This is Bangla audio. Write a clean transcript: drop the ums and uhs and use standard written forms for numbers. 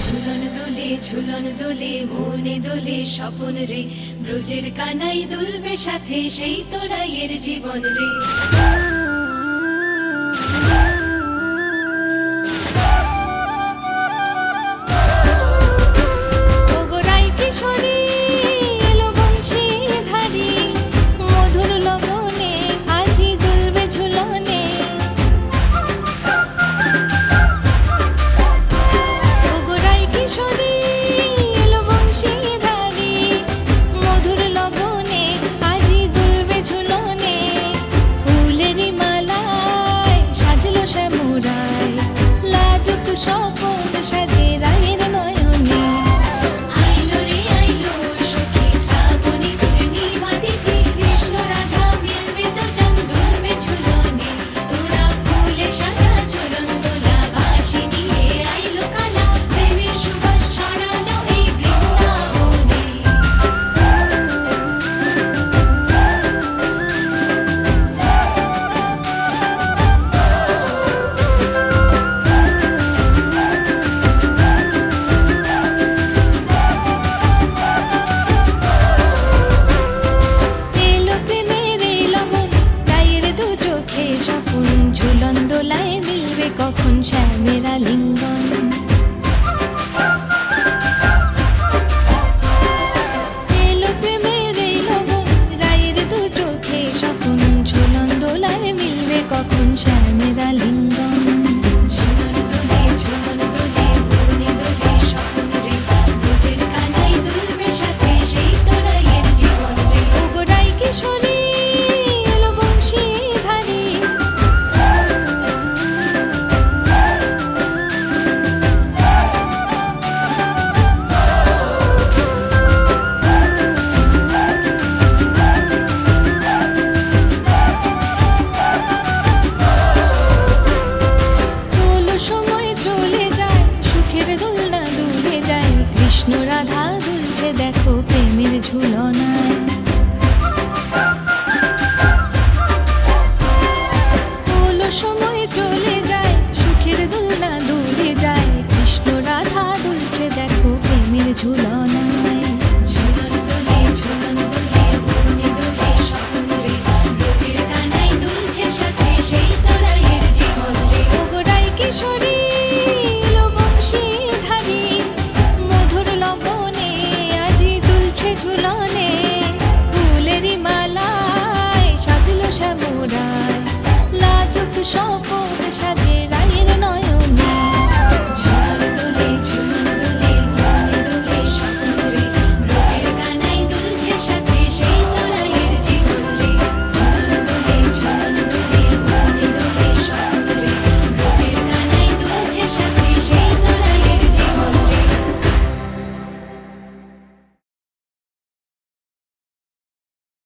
ঝুলন দোলে মনে দোলে স্বপন রে, ব্রজের কানাই দুলবে সাথে সেই তোরাইয়ের জীবন রে। স্বপন সাজে রায়ের নয়নে, আইলো রে আইলো সখী শ্রাবণী পূর্ণিমা তিথি, কৃষ্ণ রাধা মিলবে দুজন দুলবে ঝুলনে, তোরা ফুলে সাজা ঝুলন দোলা বাঁশি নিয়ে আইলো কালা, প্রেমের সুবাস ছড়ালো এই বৃন্দাবনে। ঝুলন দোলায় মিলবে কখন শ্যামের আলিঙ্গন, এলো প্রেমের এই লগন, রায়ের দু চোখে স্বপন, ঝুলন দোলায় মিলবে কখন শ্যামের আলিঙ্গন। ঝুলন দোলে মনে দোলে স্বপন রে, ব্রজের কানাই দুলবে সাথে সেই তোরাইয়ের জীবন রে। ওগো রাই কিশোরী কৃষ্ণ রাধা দুলছে দেখো প্রেমের ঝুলনায়, হলো সময় চলে যায় সুখের দোলনা দুলে যায়, কৃষ্ণ রাধা দুলছে দেখো প্রেমের ঝুলনায়। ঝুলন দোলে মনে দোলে স্বপন রে, ব্রজের কানাই দুলছে সাথে সেই তোরাইয়ের জীবন রে। ওগো রাই কিশোরী ঝুলনে, ফুলেরই মালায় সাজলো শ্যামরায়, লাজুক স্বপন সাজে রায়ের নয়।